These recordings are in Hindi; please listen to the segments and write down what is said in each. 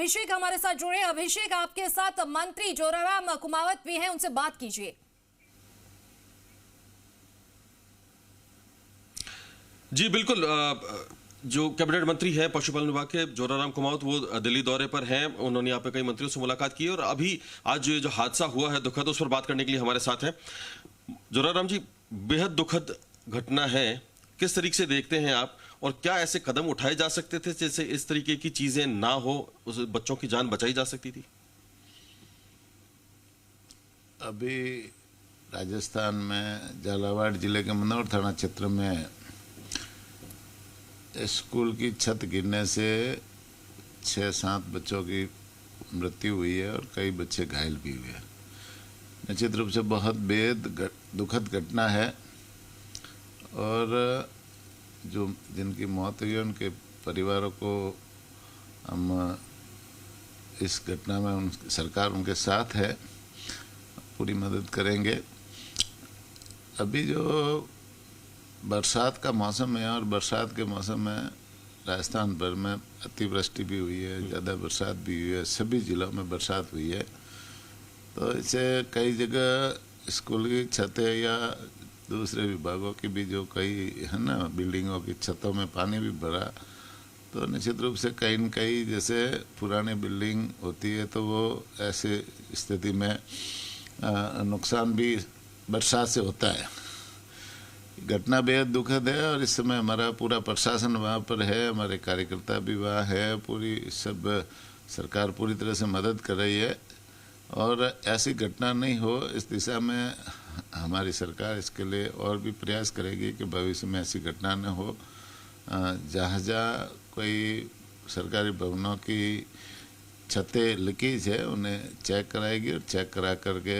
अभिषेक हमारे साथ जुड़े। अभिषेक, आपके साथ मंत्री जोराराम कुमावत भी हैं, उनसे बात कीजिए। जी बिल्कुल। जो कैबिनेट मंत्री है पशुपालन विभाग के जोराराम कुमावत, वो दिल्ली दौरे पर हैं। उन्होंने यहाँ पे कई मंत्रियों से मुलाकात की और अभी आज जो हादसा हुआ है दुखद, उस पर बात करने के लिए हमारे साथ हैं। जोराराम जी, बेहद दुखद घटना है, किस तरीके से देखते हैं आप और क्या ऐसे कदम उठाए जा सकते थे जैसे इस तरीके की चीजें ना हो, उस बच्चों की जान बचाई जा सकती थी? अभी राजस्थान में झालावाड़ जिले के मनोर थाना क्षेत्र में स्कूल की छत गिरने से 6-7 बच्चों की मृत्यु हुई है और कई बच्चे घायल भी हुए हैं। निश्चित रूप से बहुत बेहद दुखद घटना है और जो जिनकी मौत हुई है उनके परिवारों को हम इस घटना में सरकार उनके साथ है, पूरी मदद करेंगे। अभी जो बरसात का मौसम है और बरसात के मौसम में राजस्थान भर में अतिवृष्टि भी हुई है, ज़्यादा बरसात भी हुई है, सभी जिलों में बरसात हुई है। तो इससे कई जगह स्कूल की छतें या दूसरे विभागों की भी जो कई है ना बिल्डिंगों की छतों में पानी भी भरा, तो निश्चित रूप से कहीं न कहीं जैसे पुरानी बिल्डिंग होती है तो वो ऐसे स्थिति में नुकसान भी बरसात से होता है। घटना बेहद दुखद है और इस समय हमारा पूरा प्रशासन वहाँ पर है, हमारे कार्यकर्ता भी वहाँ है, पूरी सब सरकार पूरी तरह से मदद कर रही है और ऐसी घटना नहीं हो इस दिशा में हमारी सरकार इसके लिए और भी प्रयास करेगी कि भविष्य में ऐसी घटना न हो। जहाँ जहाँ कोई सरकारी भवनों की छतें लीकेज है उन्हें चेक कराएगी और चेक करा करके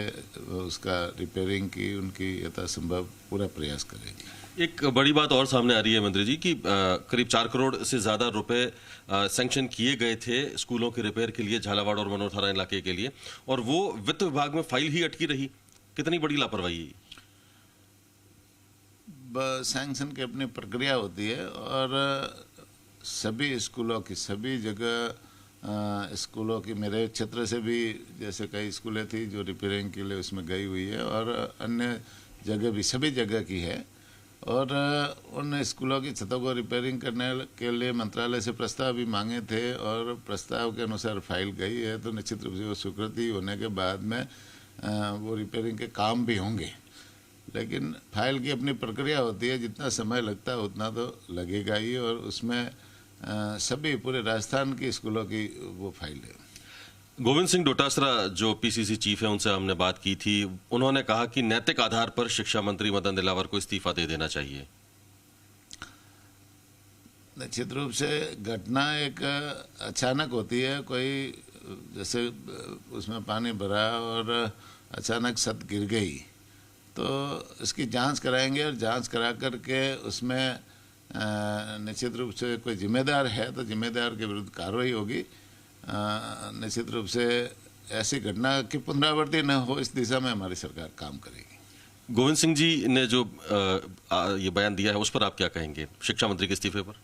उसका रिपेयरिंग की उनकी यथासंभव पूरा प्रयास करेगी। एक बड़ी बात और सामने आ रही है मंत्री जी कि करीब 4 करोड़ से ज्यादा रुपए सैंक्शन किए गए थे स्कूलों के रिपेयर के लिए झालावाड़ और मनोर थाना इलाके के लिए, और वो वित्त विभाग में फाइल ही अटकी रही। कितनी बड़ी लापरवाही है? सैंक्शन की अपनी प्रक्रिया होती है और सभी स्कूलों की सभी जगह स्कूलों की मेरे क्षेत्र से भी जैसे कई स्कूलें थी जो रिपेयरिंग के लिए उसमें गई हुई है और अन्य जगह भी सभी जगह की है और उन स्कूलों की छतों को रिपेयरिंग करने के लिए मंत्रालय से प्रस्ताव भी मांगे थे और प्रस्ताव के अनुसार फाइल गई है। तो निश्चित रूप से वो स्वीकृति होने के बाद में वो रिपेयरिंग के काम भी होंगे, लेकिन फाइल की अपनी प्रक्रिया होती है, जितना समय लगता है उतना तो लगेगा ही और उसमें सभी पूरे राजस्थान की स्कूलों की वो फाइल है। गोविंद सिंह डोटासरा जो पीसीसी चीफ है उनसे हमने बात की थी, उन्होंने कहा कि नैतिक आधार पर शिक्षा मंत्री मदन दिलावर को इस्तीफा दे देना चाहिए। निश्चित रूप से घटना एक अचानक होती है, कोई जैसे उसमें पानी भरा और अचानक छत गिर गई तो इसकी जांच कराएंगे और जांच करा करके उसमें निश्चित रूप से कोई जिम्मेदार है तो जिम्मेदार के विरुद्ध कार्रवाई होगी। निश्चित रूप से ऐसी घटना की पुनरावृत्ति न हो इस दिशा में हमारी सरकार काम करेगी। गोविंद सिंह जी ने जो ये बयान दिया है उस पर आप क्या कहेंगे, शिक्षा मंत्री के इस्तीफे पर?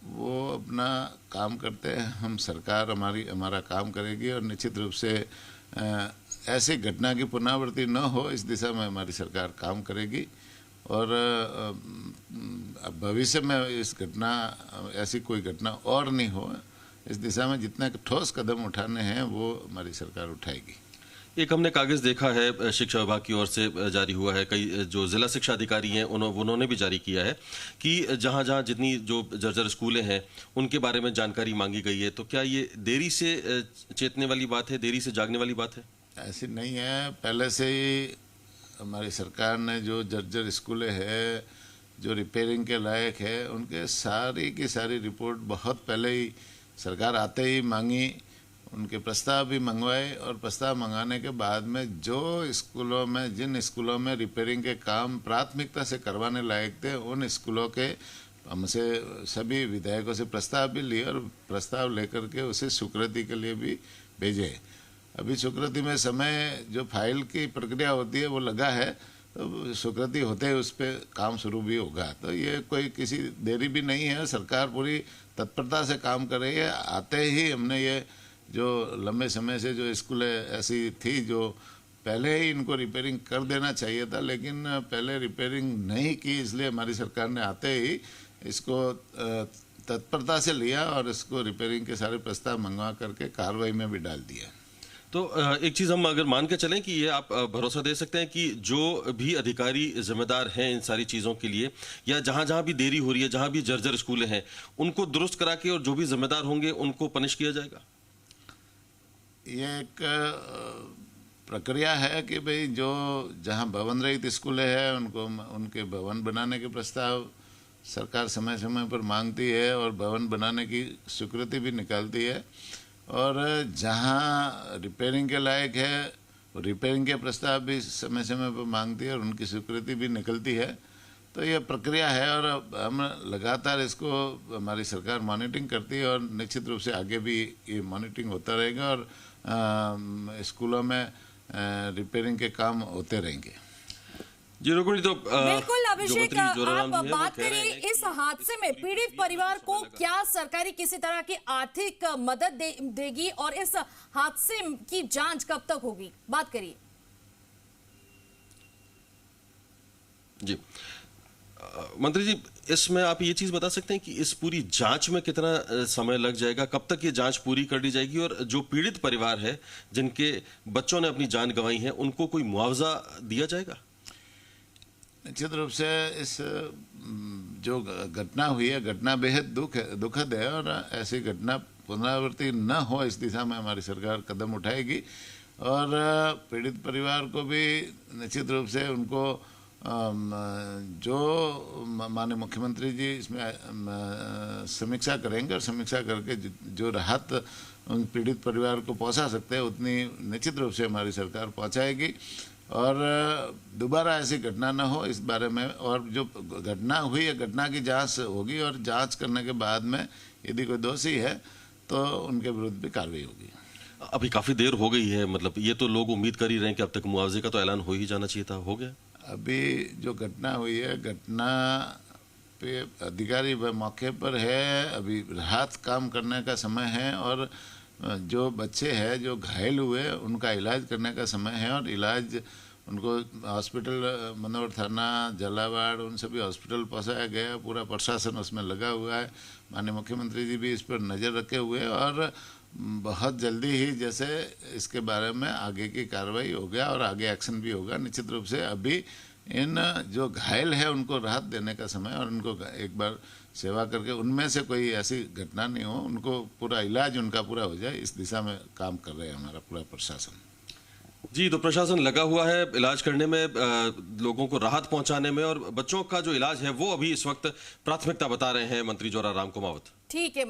वो अपना काम करते हैं, हम सरकार हमारा काम करेगी और निश्चित रूप से ऐसी घटना की पुनरावृत्ति न हो इस दिशा में हमारी सरकार काम करेगी और भविष्य में इस घटना ऐसी कोई घटना और नहीं हो इस दिशा में जितने ठोस कदम उठाने हैं वो हमारी सरकार उठाएगी। एक हमने कागज देखा है शिक्षा विभाग की ओर से जारी हुआ है, कई जो जिला शिक्षा अधिकारी हैं उन्होंने भी जारी किया है कि जहां जहां जितनी जो जर्जर स्कूलें हैं उनके बारे में जानकारी मांगी गई है। तो क्या ये देरी से चेतने वाली बात है, देरी से जागने वाली बात है? ऐसी नहीं है, पहले से ही हमारी सरकार ने जो जर्जर स्कूलें हैं जो रिपेयरिंग के लायक है उनके सारी की सारी रिपोर्ट बहुत पहले ही सरकार आते ही मांगी, उनके प्रस्ताव भी मंगवाए और प्रस्ताव मंगाने के बाद में जो स्कूलों में जिन स्कूलों में रिपेयरिंग के काम प्राथमिकता से करवाने लायक थे उन स्कूलों के हमसे सभी विधायकों से प्रस्ताव भी लिए और प्रस्ताव लेकर के उसे स्वीकृति के लिए भी भेजे। अभी स्वीकृति में समय जो फाइल की प्रक्रिया होती है वो लगा है, तो स्वीकृति होते ही उस पर काम शुरू भी होगा। तो ये कोई किसी देरी भी नहीं है, सरकार पूरी तत्परता से काम कर रही है। आते ही हमने ये जो लंबे समय से जो स्कूलें ऐसी थी जो पहले ही इनको रिपेयरिंग कर देना चाहिए था, लेकिन पहले रिपेयरिंग नहीं की, इसलिए हमारी सरकार ने आते ही इसको तत्परता से लिया और इसको रिपेयरिंग के सारे प्रस्ताव मंगवा करके कार्रवाई में भी डाल दिया। तो एक चीज हम अगर मान के चलें कि ये आप भरोसा दे सकते हैं कि जो भी अधिकारी जिम्मेदार हैं इन सारी चीजों के लिए, या जहां जहां भी देरी हो रही है, जहां भी जर्जर स्कूलें हैं, उनको दुरुस्त करा के और जो भी जिम्मेदार होंगे उनको पनिश किया जाएगा? ये एक प्रक्रिया है कि भाई जो जहां भवन रहित स्कूलें हैं उनको उनके भवन बनाने के प्रस्ताव सरकार समय समय पर मांगती है और भवन बनाने की स्वीकृति भी निकालती है, और जहां रिपेयरिंग के लायक है रिपेयरिंग के प्रस्ताव भी समय समय पर मांगती है और उनकी स्वीकृति भी निकलती है। तो ये प्रक्रिया है और हम लगातार इसको हमारी सरकार मॉनिटरिंग करती है और निश्चित रूप से आगे भी ये मॉनिटरिंग होता रहेगा और स्कूलों में रिपेयरिंग के काम होते रहेंगे। जी रुकुणी, तो बिल्कुल अभिषेक, जो मंत्री जोराराम आप जी हैं, वो बात कह रहे करिए हैं कि इस हादसे में पीड़ित परिवार को क्या सरकारी किसी तरह की आर्थिक मदद देगी और इस हादसे की जांच कब तक होगी? बात करिए। जी मंत्री जी, इसमें आप ये चीज बता सकते हैं कि इस पूरी जांच में कितना समय लग जाएगा, कब तक ये जांच पूरी कर ली जाएगी, और जो पीड़ित परिवार है जिनके बच्चों ने अपनी जान गंवाई है उनको कोई मुआवजा दिया जाएगा? निश्चित रूप से इस जो घटना हुई है, घटना बेहद दुखद है और ऐसी घटना पुनरावृत्ति न हो इस दिशा में हमारी सरकार कदम उठाएगी और पीड़ित परिवार को भी निश्चित रूप से उनको जो माननीय मुख्यमंत्री जी इसमें समीक्षा करेंगे और समीक्षा करके जो राहत उन पीड़ित परिवार को पहुंचा सकते हैं उतनी निश्चित रूप से हमारी सरकार पहुंचाएगी और दोबारा ऐसी घटना न हो इस बारे में। और जो घटना हुई है घटना की जांच होगी और जांच करने के बाद में यदि कोई दोषी है तो उनके विरुद्ध भी कार्रवाई होगी। अभी काफी देर हो गई है, मतलब ये तो लोग उम्मीद कर ही रहे हैं कि अब तक मुआवजे का तो ऐलान हो ही जाना चाहिए था, हो गया? अभी जो घटना हुई है घटना पे अधिकारी मौके पर है, अभी राहत काम करने का समय है और जो बच्चे हैं जो घायल हुए उनका इलाज करने का समय है और इलाज उनको हॉस्पिटल मनोहर थाना झालावाड़ उन सभी हॉस्पिटल पहुंचाया गया, पूरा प्रशासन उसमें लगा हुआ है। माननीय मुख्यमंत्री जी भी इस पर नज़र रखे हुए हैं और बहुत जल्दी ही जैसे इसके बारे में आगे की कार्रवाई हो गया और आगे एक्शन भी होगा। निश्चित रूप से अभी इन जो घायल है उनको राहत देने का समय और उनको एक बार सेवा करके उनमें से कोई ऐसी घटना नहीं हो, उनको पूरा इलाज उनका पूरा हो जाए, इस दिशा में काम कर रहे हैं हमारा पूरा प्रशासन। जी, तो प्रशासन लगा हुआ है इलाज करने में, लोगों को राहत पहुंचाने में, और बच्चों का जो इलाज है वो अभी इस वक्त प्राथमिकता बता रहे हैं मंत्री जोराराम कुमावत। ठीक है।